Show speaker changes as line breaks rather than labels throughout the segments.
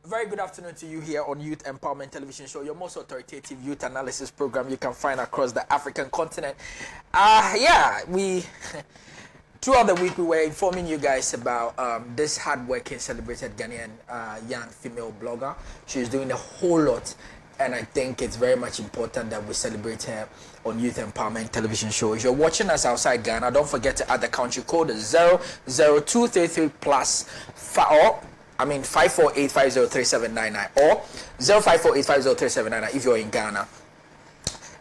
Very good afternoon to you here on Youth Empowerment Television Show, your most authoritative youth analysis program you can find across the African continent. Throughout the week we were informing you guys about this hardworking, celebrated Ghanaian young female blogger. She's doing a whole lot, and I think it's very much important that we celebrate her on Youth Empowerment Television Show. If you're watching us outside Ghana, don't forget to add the country code 00233 plus 548503799 or 0548503799 if you're in Ghana.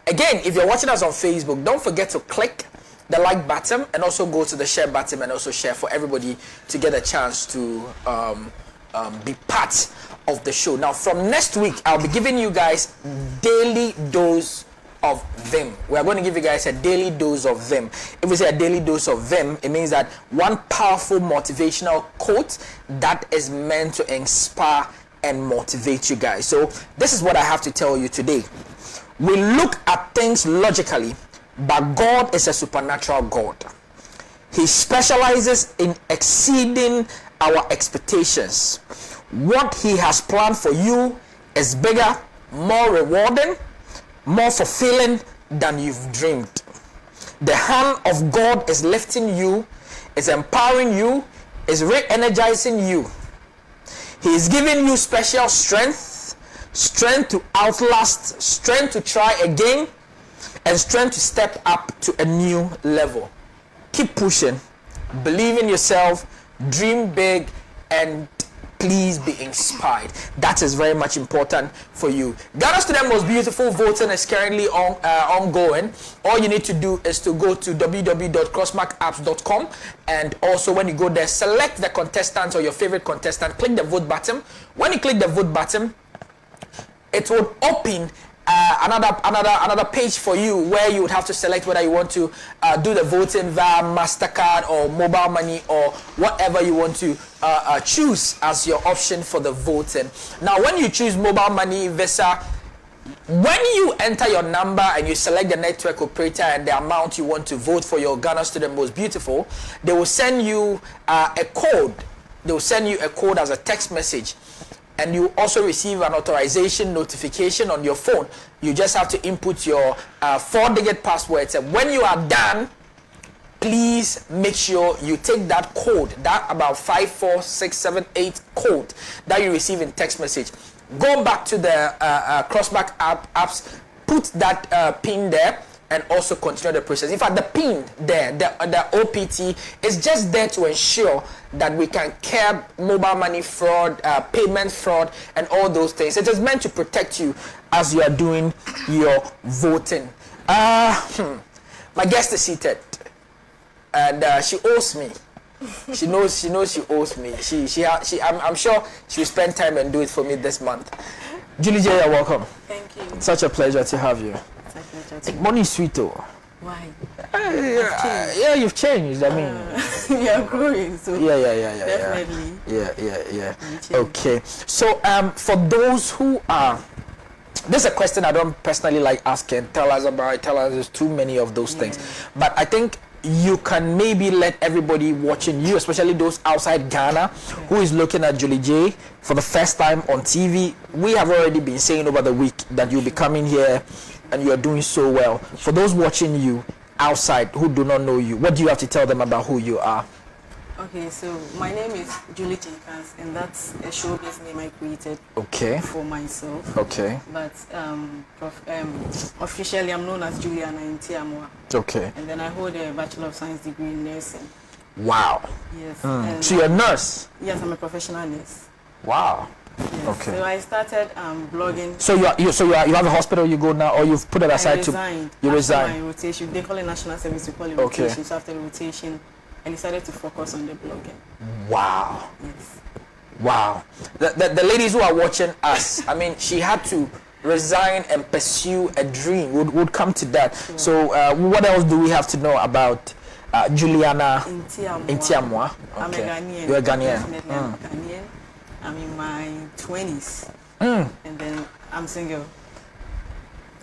Again, if you're watching us on Facebook, don't forget to click the like button and also go to the share button and also share for everybody to get a chance to be part of the show. Now, from next week, I'll be giving you guys daily dose of Vim. We are going to give you guys a daily dose of Vim. If we say a daily dose of Vim, it means that one powerful motivational quote that is meant to inspire and motivate you guys. So this is what I have to tell you today. We look at things logically, but God is a supernatural God. He specializes in exceeding our expectations. What he has planned for you is bigger, more rewarding, more fulfilling than you've dreamed. The hand of God is lifting you, is empowering you, is re-energizing you. He is giving you special strength to outlast, strength to try again, and strength to step up to a new level. Keep pushing, believe in yourself, dream big, and please be inspired. That is very much important for you. Ghana Student Most Beautiful voting is currently ongoing. All you need to do is to go to www.crossmarkapps.com, and also when you go there, select the contestant or your favorite contestant, click the vote button. When you click the vote button, it will open another page for you where you would have to select whether you want to do the voting via MasterCard or mobile money or whatever you want to choose as your option for the voting. Now, when you choose mobile money, Visa, when you enter your number and you select the network operator and the amount you want to vote for your Ghana Student Most Beautiful, they will send you a code. They will send you a code as a text message. And you also receive an authorization notification on your phone. You just have to input your 4-digit passwords. And when you are done, please make sure you take that code, that about 54678 code that you receive in text message. Go back to the Crossmark apps, put that pin there, and also continue the process. In fact, the pin there, the OPT, is just there to ensure that we can curb mobile money fraud, payment fraud, and all those things. It is meant to protect you as you are doing your voting. My guest is seated, and she owes me. She knows she owes me. I'm sure she will spend time and do it for me this month. Julie J, you're welcome.
Thank you.
Such a pleasure to have you. Money is sweet though.
Why?
Yeah, you've changed. I mean,
you're growing. So
definitely. Yeah. Okay. So for those who are, this is a question I don't personally like asking. Tell us about it. Tell us there's too many of those things. But I think you can maybe let everybody watching you, especially those outside Ghana, who is looking at Julie J for the first time on TV. We have already been saying over the week that you'll be coming here and you are doing so well. For those watching you outside who do not know you, what do you have to tell them about who you are?
Okay, so my name is Julie Jenkins, and that's a showbiz name I created for myself.
Okay.
But officially I'm known as Juliana Ntiamwa.
Okay.
And then I hold a Bachelor of Science degree in nursing.
Wow.
Yes.
So you're a nurse?
Yes, I'm a professional nurse.
Wow.
Yes.
Okay.
So I started blogging.
So you have a hospital you go now, or you've put it aside to? You resigned.
After my rotation, they call it national service. We call it rotation. So after the rotation, I decided to focus on the blogging.
Wow.
Yes.
Wow. The ladies who are watching us, I mean, she had to resign and pursue a dream. Would come to that. Sure. So what else do we have to know about Juliana Ntiamwa? Okay.
I'm a Ghanaian.
You're a Ghanaian.
Definitely, I'm a Ghanaian. I'm in my 20s. And then I'm single.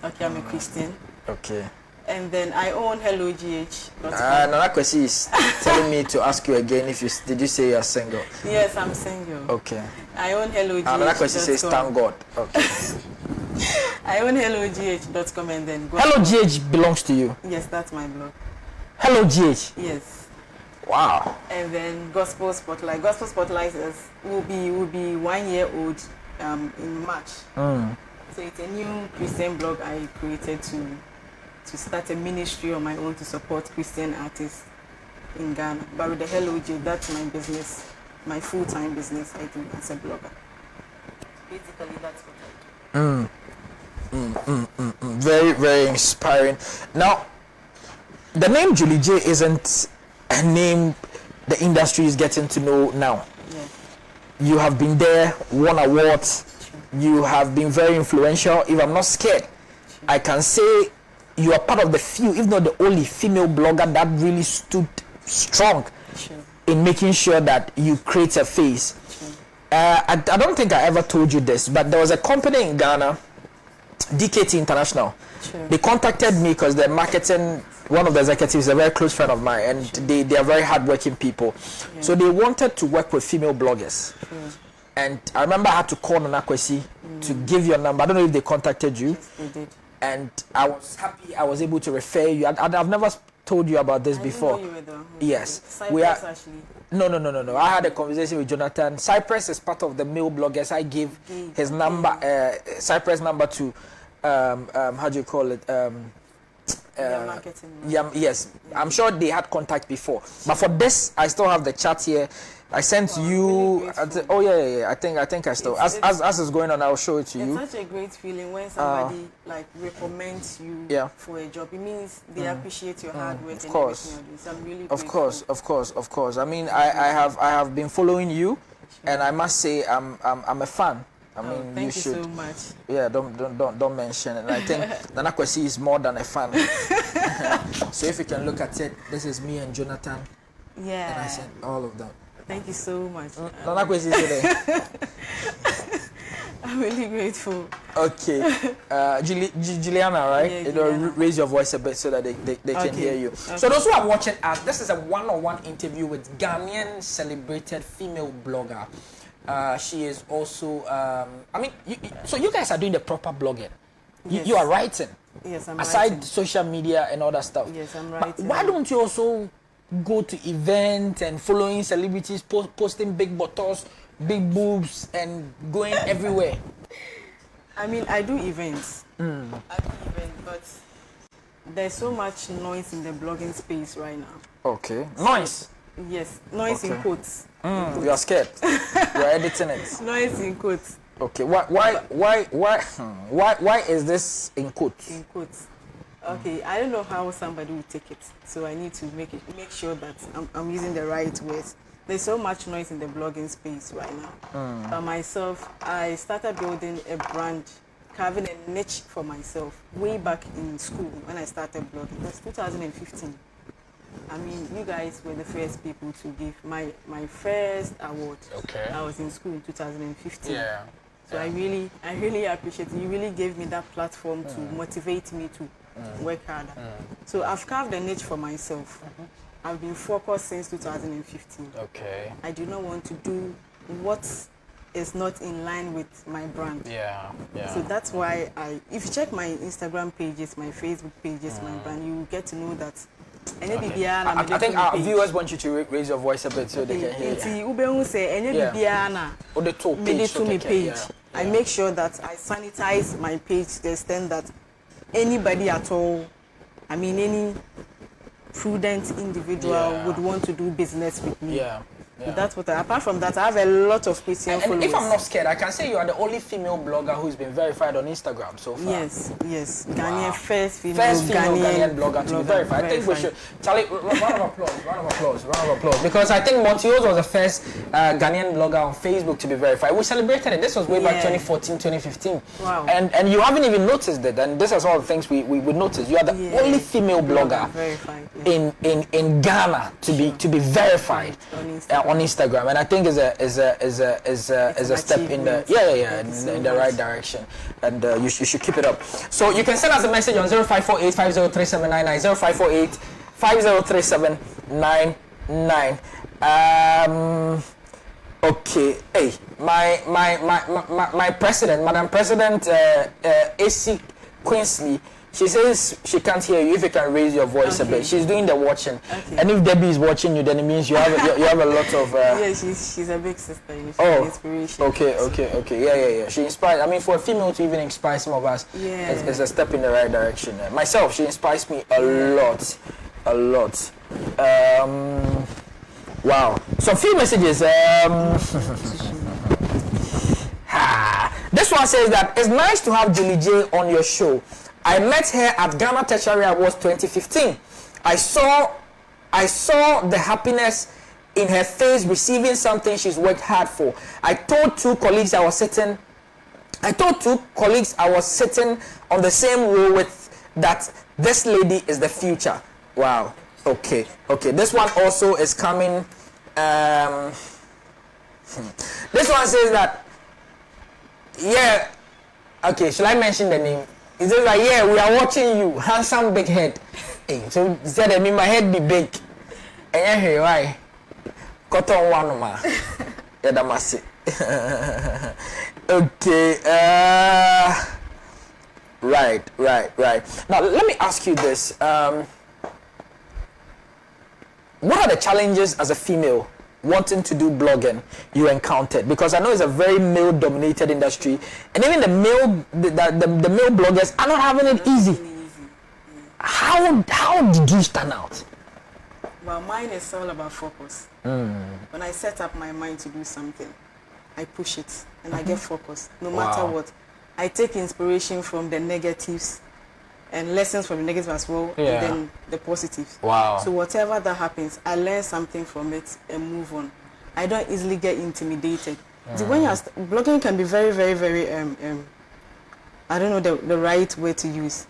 Okay, I'm a Christian.
Okay.
And then I own HelloGH.
Nana Kwesi is telling me to ask you again if did you say you're single?
Yes, I'm single.
Okay.
I own HelloGH.
Nana Kwesi says thank God. Okay.
I own HelloGH.com and then
HelloGH belongs to you?
Yes, that's my blog.
HelloGH?
Yes.
Wow.
And then Gospel Spotlight. Gospel Spotlight will be 1 year old in March. So it's a new Christian blog I created to start a ministry on my own to support Christian artists in Ghana. But with the HelloGH, that's my business, my full-time business I do as a blogger. Basically, that's what I do.
Very, very inspiring. Now, the name Julie J isn't a name the industry is getting to know now.
Yes.
You have been there, won awards. Sure. You have been very influential. If I'm not scared, sure, I can say you are part of the few, if not the only female blogger that really stood strong, sure, in making sure that you create a face. Sure. I don't think I ever told you this, but there was a company in Ghana, DKT International. Sure. They contacted me because they're marketing. One of the executives is a very close friend of mine, and sure, they are very hardworking people. Yeah. So they wanted to work with female bloggers. Sure. And I remember I had to call Nana Kwesi to give your number. I don't know if they contacted you.
Yes, they did.
And I was happy I was able to refer you. I've never told you about this before.
Didn't know you were
yes.
Cypress actually.
No. I had a conversation with Jonathan. Cypress is part of the male bloggers. I gave his number, Cypress number to, how do you call it? Yes, I'm sure they had contact before, but for this I still have the chat here. I sent you. Really yeah. I think I still. As it's going on, I'll show it to you.
It's such a great feeling when somebody like recommends you for a job. It means they appreciate your hard work. Of course. And so I'm really grateful.
Of course. I mean, I have been following you, and I must say I'm a fan. I mean,
thank
you should.
so much.
Yeah, don't mention it. And I think Nana Kwesi is more than a fan. So if you can look at it, this is me and Jonathan.
Yeah.
And I said all of them.
Thank you so much.
Nana Kwesi is there.
I'm really grateful.
Okay. Juliana, right?
Yeah,
you know, raise your voice a bit so that they can hear you. Okay. So those who are watching us, this is a one-on-one interview with Ghanaian celebrated female blogger. She is also, so you guys are doing the proper blogging. Yes. You are writing.
Yes, I'm
aside
writing.
Social media and all that stuff.
Yes, I'm writing.
But why don't you also go to events and following celebrities, posting big bottles, big boobs, and going everywhere?
I mean, I do events. I do events, but there's so much noise in the blogging space right now.
Okay. Noise?
Yes, noise in quotes.
You are scared. You're editing it.
Noise in quotes.
Okay. Why is this in quotes?
In quotes. Okay, I don't know how somebody will take it, so I need to make sure that I'm using the right words. There's so much noise in the blogging space right now. But myself, I started building a brand, carving a niche for myself way back in school when I started blogging. That's 2015. I mean, you guys were the first people to give my first award.
Okay.
I was in school in 2015.
Yeah.
So I really appreciate it. You really gave me that platform to motivate me to work harder. So I've carved a niche for myself. I've been focused since 2015.
Okay.
I do not want to do what is not in line with my brand.
Yeah.
So that's why if you check my Instagram pages, my Facebook pages, my brand, you will get to know that.
Okay. I think our viewers want you to raise your voice a bit so they can hear you.
I make sure that I sanitize my page to the extent that anybody at all, I mean any prudent individual would want to do business with me. So that's what apart from that, I have a lot of Christian followers.
And if I'm not scared, I can say you are the only female blogger who's been verified on Instagram so far.
Yes. Ghanaian first female
Ghanaian blogger to be verified. I think we should, Charlie, round of applause. Because I think Montios was the first Ghanaian blogger on Facebook to be verified. We celebrated it. This was way back 2014, 2015.
Wow.
And you haven't even noticed it. And this is all the things we would notice. You are the only female blogger
verified,
in Ghana to be verified on on Instagram, and I think is a step in the in the right direction, and you should keep it up. So you can send us a message on 0548 503799 0548 503799. Okay, hey, my president, Madam President, AC Quinsley. She says she can't hear you. If you can raise your voice a bit, she's doing the watching. Okay. And if Debbie is watching you, then it means you have you have a lot of.
Yeah, she's a big sister. She's an inspiration.
Okay. Yeah. She inspires. I mean, for a female to even inspire some of us, it's a step in the right direction. Myself, she inspires me a lot. Wow. So a few messages. This one says that it's nice to have Julie J on your show. I met her at Ghana Tertiary Awards 2015. I saw the happiness in her face receiving something she's worked hard for. I told two colleagues I was sitting on the same row with that this lady is the future. Wow. Okay. This one also is coming. This one says that, yeah. Okay, shall I mention the name? He says like, yeah, we are watching you, handsome big head. Hey, so he said, I mean, my head be big. And yeah, hey, why? Cotton one ma. Yeah, that must it. Okay. Right. Now let me ask you this. What are the challenges as a female wanting to do blogging you encountered? Because I know it's a very male-dominated industry, and even the male bloggers are not having it easy. How did you stand out?
Well, mine is all about focus. When I set up my mind to do something, I push it and I get focused, no matter what. I take inspiration from the negatives and lessons from the negatives as well, and then the positives. Wow. So whatever that happens, I learn something from it and move on. I don't easily get intimidated. See, when you're blogging can be very, very, very I don't know the right way to use.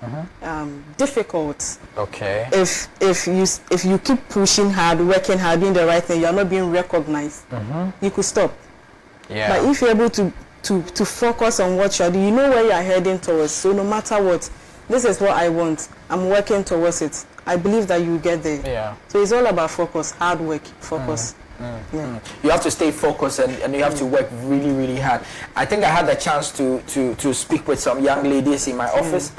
Difficult. Okay. If you keep pushing hard, working hard, doing the right thing, you're not being recognized. You could stop. Yeah. But if you're able to focus on what you're doing, you know where you're heading towards. So no matter what, this is what I want. I'm working towards it. I believe that you get there. Yeah. So it's all about focus, hard work, focus. You have to stay focused and you have to work really, really hard. I think I had the chance to speak with some young ladies in my office,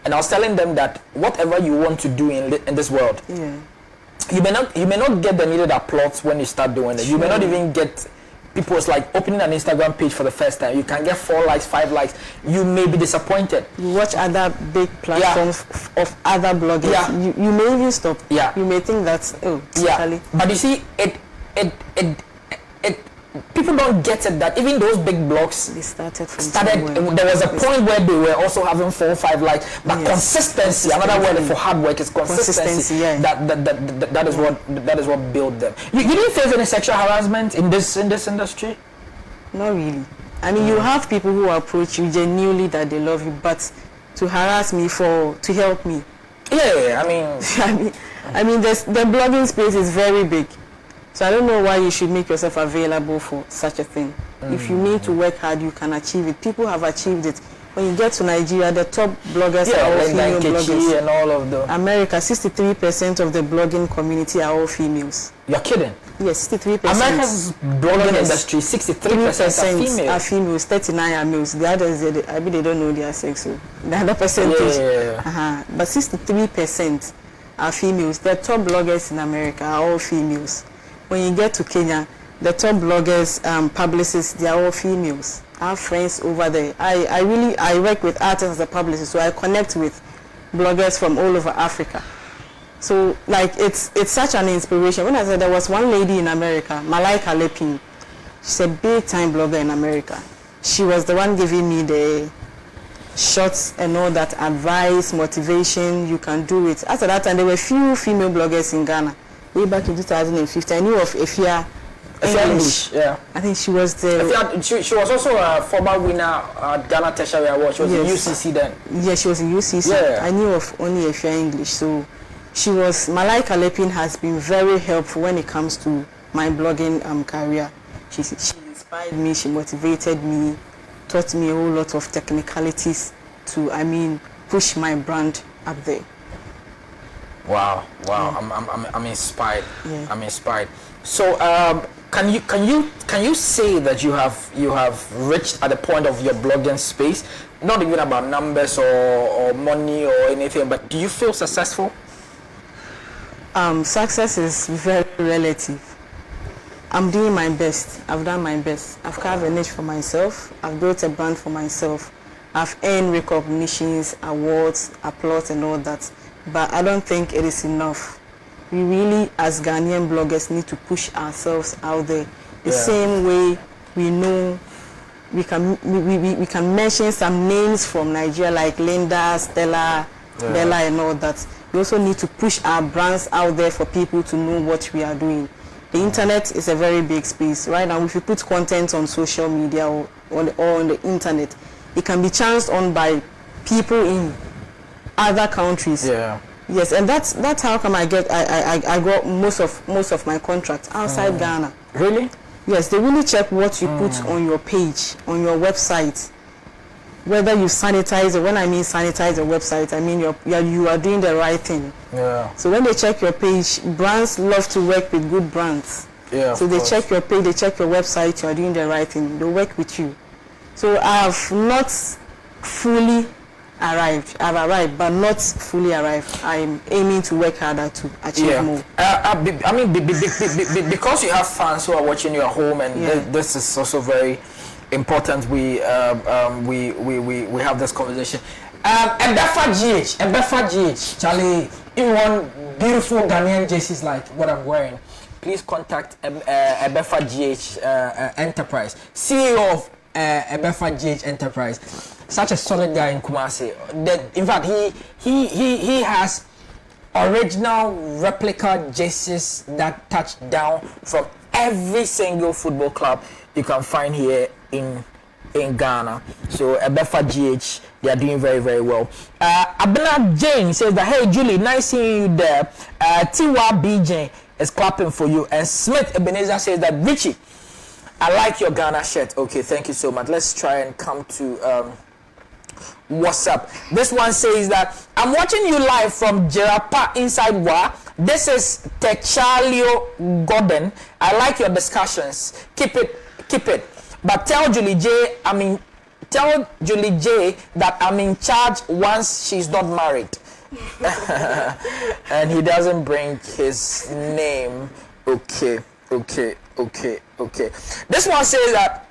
and I was telling them that whatever you want to do in this world, you may not get the needed applause when you start doing it. You may not even get people's like opening an Instagram page for the first time. You can get 4 likes, 5 likes. You may be disappointed. You watch other big platforms of other bloggers. You may even stop. You may think that's totally. But you see, it people don't get it that even those big blogs started. There was a point where they were also having 4 or 5 likes. But consistency, another word for hard work is consistency. That is what built them. You didn't face any sexual harassment in this industry? Not really. I mean, you have people who approach you genuinely that they love you, but to harass me to help me. I mean, the blogging space is very big. So I don't know why you should make yourself available for such a thing. If you need to work hard, you can achieve it. People have achieved it. When you get to Nigeria, the top bloggers are all female bloggers. And all of them. America, 63% of the blogging community are all females. You're kidding? Yes, 63%. America's blogging industry, 63% are females, 39 are males. The others, I mean, they don't know their sex. So the other percentage. But 63% are females. The top bloggers in America are all females. When you get to Kenya, the top bloggers, publicists, they are all females. I have friends over there. I work with artists as a publicist, so I connect with bloggers from all over Africa. So like it's such an inspiration. When I said there was one lady in America, Malaika Lepin, she's a big time blogger in America. She was the one giving me the shots and all that advice, motivation, you can do it. After that time, there were few female bloggers in Ghana. Way back in 2015, I knew of Efia English. I think she was the... She was also a former winner at Ghana Tertiary Awards. She was in UCC then. Yeah, she was in UCC. I knew of only Efia English. So she was... Malaika Lepin has been very helpful when it comes to my blogging career. She inspired me, she motivated me, taught me a whole lot of technicalities to, push my brand up there.
Wow.
Yeah.
I'm inspired.
Yeah.
I'm inspired. So can you say that you have reached at the point of your blogging space, not even about numbers or money or anything, but do you feel successful?
Success is very relative. I'm doing my best. I've done my best. I've carved a niche for myself. I've built a brand for myself. I've earned recognitions, awards, applause and all that. But I don't think it is enough. We really, as Ghanaian bloggers, need to push ourselves out there. The same way we know we can mention some names from Nigeria like Linda, Stella, Bella and all that. We also need to push our brands out there for people to know what we are doing. The internet is a very big space. Right now, if you put content on social media or on the internet, it can be chanced on by people in other countries.
Yeah.
Yes, and that's how come I got most of my contracts outside Ghana.
Really?
Yes, they really check what you put on your page, on your website. Whether you sanitize, or when I mean sanitize your website, I mean you are doing the right thing.
Yeah.
So when they check your page, brands love to work with good brands.
Yeah.
So they check your page, they check your website, you are doing the right thing. They work with you. So I've not fully arrived. I've arrived, but not fully arrived. I'm aiming to work harder to achieve more.
Because you have fans who are watching you at home, and this is also very important. We have this conversation. Ebefa GH, Charlie, you want beautiful Ghanaian jerseys like what I'm wearing? Please contact Ebefa GH Enterprise, CEO of Ebefa GH Enterprise. Such a solid guy in Kumasi. In fact, he has original replica jerseys that touch down from every single football club you can find here in Ghana. So Ebefa GH, they are doing very, very well. Abena Jane says that, hey Julie, nice seeing you there. Tiwa BJ is clapping for you. And Smith Ebenezer says that, Richie, I like your Ghana shirt. Okay, thank you so much. Let's try and come to what's up. This one says that I'm watching you live from Jerapa inside Wa. This is Techalio Gordon. I like your discussions. Keep it. But tell Julie J that I'm in charge once she's not married. And he doesn't bring his name. Okay. This one says that,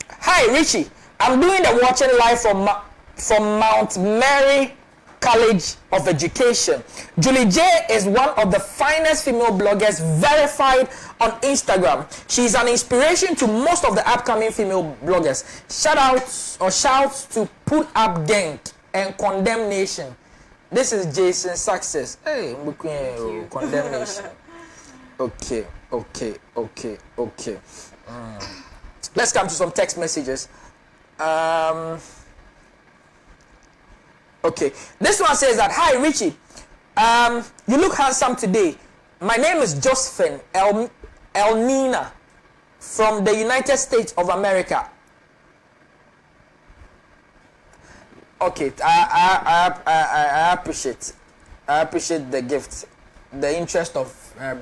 hi Richie, I'm doing the watching live from Mount Mary College of Education. Julie J is one of the finest female bloggers verified on Instagram. She's an inspiration to most of the upcoming female bloggers. Shouts to Put Up Gang and Condemnation. This is Jason's success. Hey, condemnation. Okay. Let's come to some text messages. Okay, this one says that, hi Richie, you look handsome today. My name is Josephine Elnina from the United States of America. Okay, I appreciate the gift, the interest of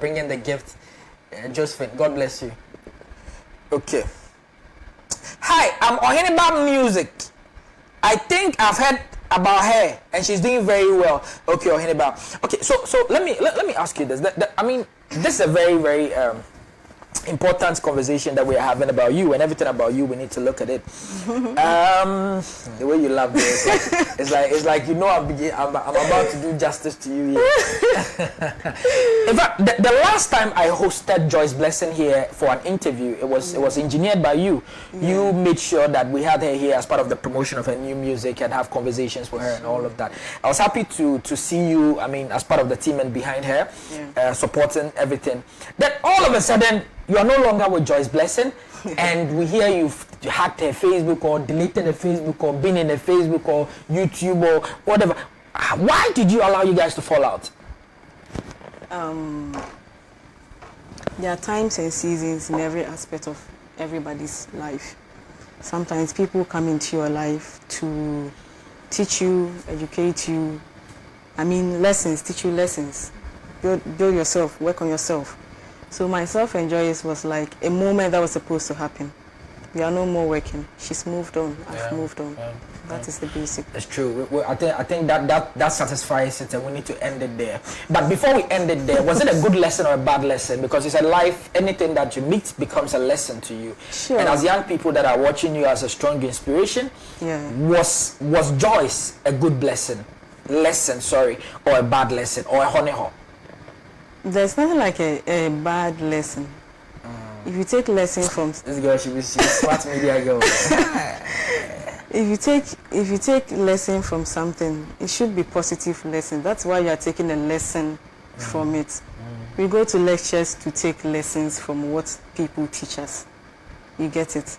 bringing the gift. Josephine, God bless you. Okay. Hi, I'm Oheniba Music. I think I've heard about her and she's doing very well. Okay, Oheniba. Okay, so let me ask you this. This is a very, very important conversation that we're having about you, and everything about you, we need to look at it. The way you love this, it's like you know I'm about to do justice to you here. In fact, the last time I hosted Joyce Blessing here for an interview, it was engineered by you. You made sure that we had her here as part of the promotion of her new music and have conversations with her and all of that. I was happy to see you, as part of the team and behind her, supporting everything. Then all of a sudden, you are no longer with Joyce Blessing, and we hear you hacked her Facebook or deleted her Facebook or been in her Facebook or YouTube or whatever. Why did you allow you guys to fall out?
There are times and seasons in every aspect of everybody's life. Sometimes people come into your life to teach you, educate you. I mean, lessons, teach you lessons. Build yourself, work on yourself. So my self-enjoy was like a moment that was supposed to happen. We are no more working. She's moved on. I've moved on. That is the basic.
It's true. I think that satisfies it, and we need to end it there. But before we end it there, was it a good lesson or a bad lesson? Because it's a life. Anything that you meet becomes a lesson to you.
Sure.
And as young people that are watching you as a strong inspiration, was Joyce a good lesson, or a bad lesson, or a honey hole?
There's nothing like a bad lesson. If you take lesson from
this girl, she's a smart media girl.
If you take lesson from something, it should be positive lesson. That's why you are taking a lesson from it. We go to lectures to take lessons from what people teach us. You get it?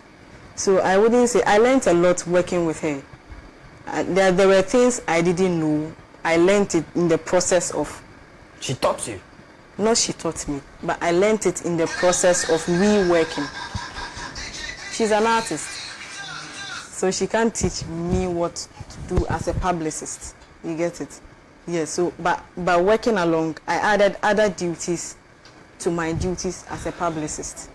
So I wouldn't say I learned a lot working with her. There were things I didn't know. I learned it in the process of.
She taught you.
Not she taught me, but I learned it in the process of we working. She's an artist, so she can't teach me what to do as a publicist. You get it? Yes. So, but working along, I added other duties to my duties as a publicist.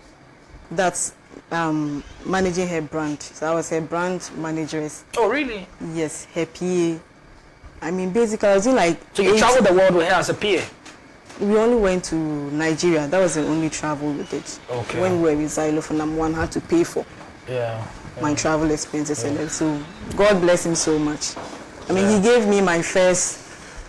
That's managing her brand. So I was her brand manager.
Oh, really?
Yes, her PA. I mean, basically, I was doing like.
So you traveled the world with her as a PA?
We only went to Nigeria. That was the only travel we did.
Okay.
When we were with Xylophone, one had to pay for my travel expenses. And so God bless him so much. I mean, he gave me my first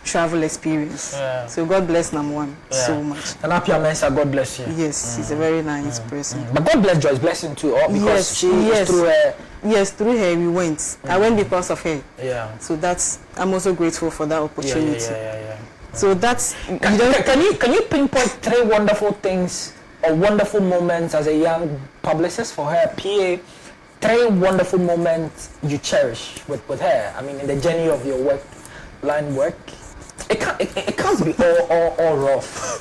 travel experience. So God bless one so much.
And happy Mensa, God bless you.
Yes, he's a very nice person.
But God bless Joyce, blessing too, because through her.
Yes, through her we went. I went because of her.
Yeah.
So I'm also grateful for that opportunity.
Yeah.
So that's
can you pinpoint 3 wonderful things or wonderful moments as a young publicist for her, PA? 3 wonderful moments you cherish with her. I mean, in the journey of your line work, it can't be all rough.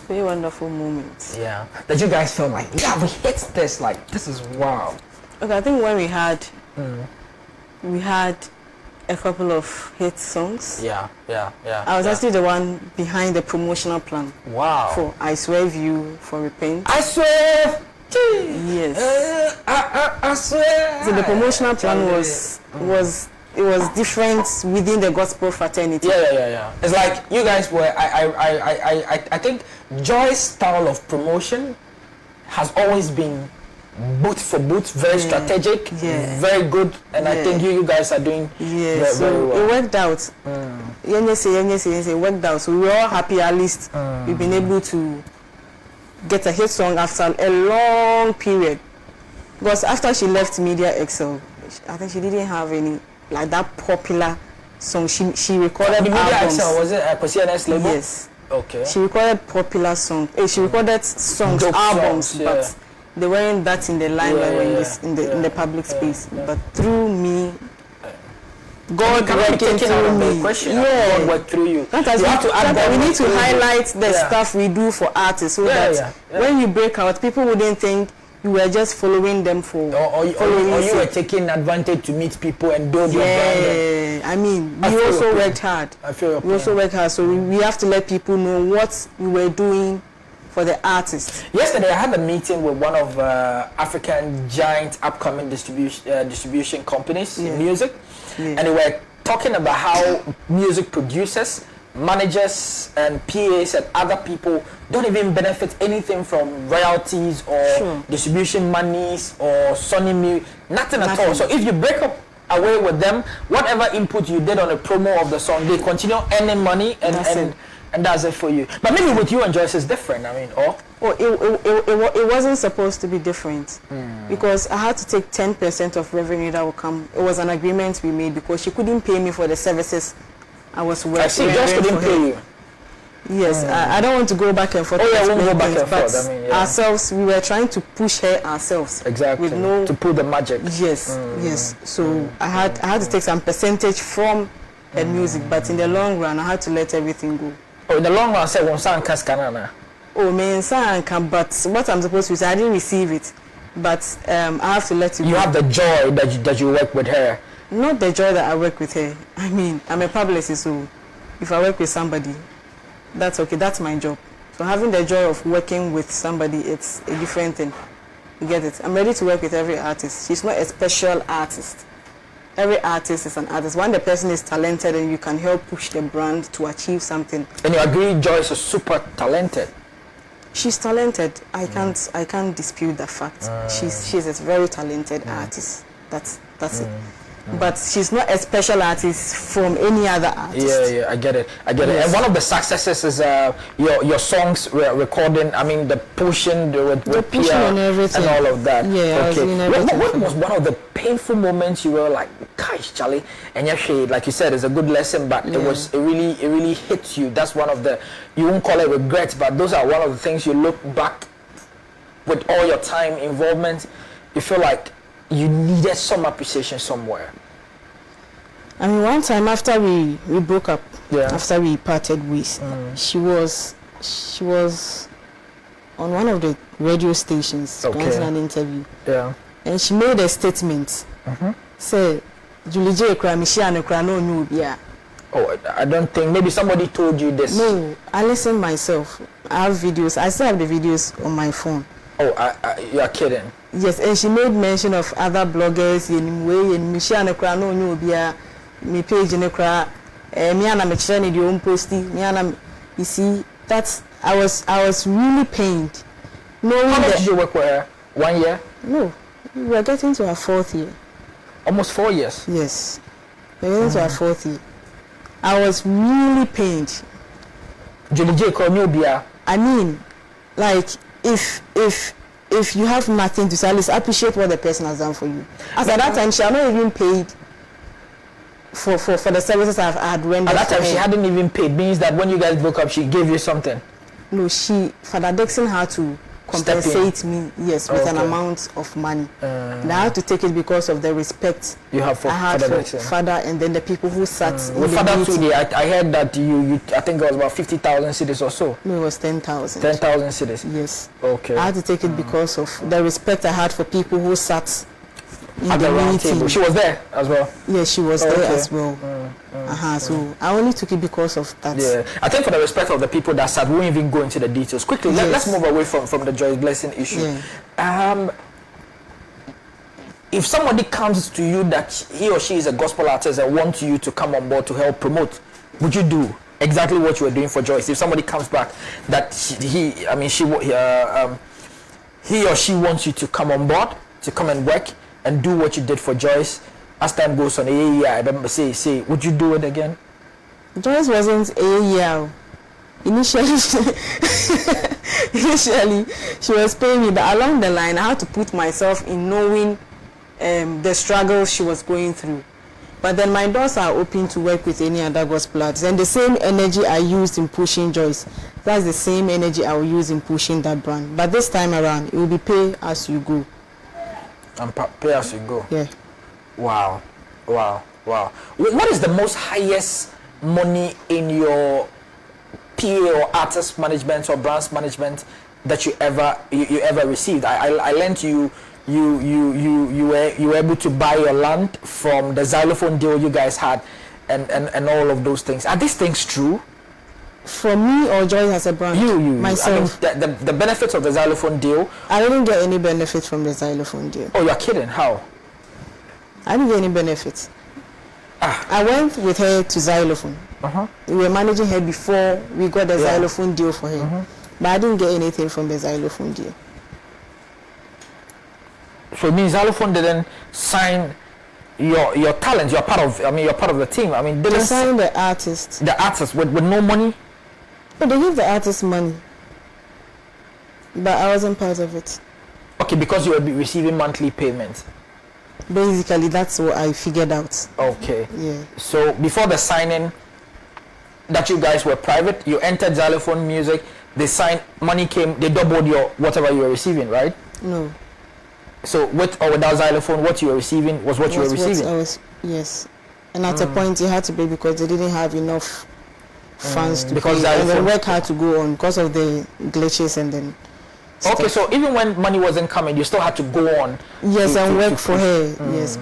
3 wonderful moments.
Yeah, that you guys feel like, yeah, we hit this. Like, this is wow.
Okay, I think when we had a couple of hit songs.
Yeah.
I was actually the one behind the promotional plan.
Wow.
For I Swear You, for Repent.
I swear.
Yes.
I swear.
So the promotional plan was different within the gospel fraternity.
Yeah. It's like you guys were. I think Joy's style of promotion has always been boot for boot, very strategic, very good, and I think you guys are doing very well.
It worked out. It worked out. So we were all happy. At least we've been able to get a hit song after a long period. Because after she left Media Excel, I think she didn't have any like that popular song. She recorded
Media
albums.
Excel, was it a CNS label?
Yes.
Okay.
She recorded popular songs. She recorded albums, but they weren't that in the limelight in the public space. But through me, God working through me.
God worked through you.
We need to highlight the stuff we do for artists so that when you break out, people wouldn't think you were just following them for
or you were taking advantage to meet people and build your brand.
I mean, we also worked hard. We also worked hard, so we have to let people know what we were doing for the artists.
Yesterday, I had a meeting with one of African giant upcoming distribution companies in music, and they were talking about how music producers, managers, and PAs and other people don't even benefit anything from royalties or distribution monies or Sony music, nothing at all. So if you break up away with them, whatever input you did on the promo of the song, they continue earning money and that's it for you. But maybe with you and Joyce it's different. I mean,
it wasn't supposed to be different because I had to take 10% of revenue that would come. It was an agreement we made because she couldn't pay me for the services I was working.
I see, Joyce couldn't pay you.
Yes, I don't want to go back and forth.
I won't go back and forth. I mean,
ourselves, we were trying to push her ourselves.
Exactly. To pull the magic.
Yes. So I had to take some percentage from her music, but in the long run, I had to let everything go.
Oh, in the long run, say one son cascanana.
Oh, me and but what I'm supposed to say, I didn't receive it. But I have to let you.
You have the joy that you work with her.
Not the joy that I work with her. I mean, I'm a publicist, so if I work with somebody, that's okay. That's my job. So having the joy of working with somebody, it's a different thing. You get it? I'm ready to work with every artist. She's not a special artist. Every artist is an artist. When the person is talented and you can help push the brand to achieve something.
And you agree Joyce is super talented?
She's talented. I can't dispute the fact. She's a very talented artist. That's it. But she's not a special artist from any other artist.
Yeah, I get it. Yes. And one of the successes is your songs recording. I mean, the pushing with
pushing and everything
and all of that.
Yeah,
okay. What was one of the painful moments you were like, gosh, Charlie, and actually, like you said, it's a good lesson, but it really hits you. That's one of the, you won't call it regrets, but those are one of the things you look back with all your time involvement. You feel like you needed some appreciation somewhere.
I mean, one time after we broke up, after we parted ways, she was on one of the radio stations granting an interview.
Yeah.
And she made a statement. Say, Julie J. no.
Oh, I don't think, maybe somebody told you this.
No, I listened myself. I have videos. I still have the videos on my phone.
Oh, you are kidding.
Yes, and she made mention of other bloggers in way and Michelle Nekra no new me page Nekra me and me channel the own posting me and you see that's I was really pained.
No, how much did you work with her? 1 year?
No, we were getting to our 4th year.
Almost 4 years.
Yes, we were getting to our 4th year. I was really pained.
Julie J. Cornubia.
I mean, like if you have nothing to say, at least appreciate what the person has done for you. As at that time, she had not even paid for the services I had rendered.
At that time, she hadn't even paid. Means that when you guys broke up, she gave you something.
No, Father Dixon had to compensate me, yes, with an amount of money. And I had to take it because of the respect
you have for
Father, and then the people who sat
with Father too. I heard that you I think it was about 50,000 cities or so.
No, it was 10,000.
10,000 cities.
Yes.
Okay.
I had to take it because of the respect I had for people who sat in
at the round table. She was there as well.
Yes, she was there as well. So I only took it because of that.
Yeah, I think for the respect of the people that sat, we won't even go into the details. Quickly, let's move away from the Joyce Blessing issue. Yeah. If somebody comes to you that he or she is a gospel artist and wants you to come on board to help promote, would you do exactly what you were doing for Joyce? If somebody comes back that he or she wants you to come on board, to come and work and do what you did for Joyce, as time goes on, I remember say, would you do it again?
Joyce wasn't a year. Initially, she was paying me, but along the line, I had to put myself in knowing the struggles she was going through. But then my doors are open to work with any other gospel artist, and the same energy I used in pushing Joyce, that's the same energy I will use in pushing that brand. But this time around, it will be pay as you go.
And pay as you go.
Yeah.
Wow. What is the most highest money in your PA or artist management or brands management that you ever received? I learned you were able to buy your land from the xylophone deal you guys had, and all of those things. Are these things true?
For me or Joyce as a brand? You myself.
I mean, the benefits of the xylophone deal.
I didn't get any benefit from the xylophone deal.
Oh, you're kidding? How?
I didn't get any benefits. I went with her to xylophone. We were managing her before we got the xylophone deal for her. But I didn't get anything from the xylophone deal.
So it means xylophone didn't sign your talent. You're part of the team. I mean,
they signed the artist.
The artist with no money?
But they give the artist money. But I wasn't part of it.
Okay, because you were receiving monthly payments.
Basically, that's what I figured out.
Okay.
Yeah.
So before the signing, that you guys were private, you entered xylophone music, they signed, money came, they doubled your whatever you were receiving, right?
No.
So with or without xylophone, what you were receiving was you were receiving?
Yes. And at a point, you had to pay because they didn't have enough funds to
because
pay, and then work hard to go on because of the glitches and then.
Okay, so even when money wasn't coming, you still had to go on.
Yes, and work for her. Yes.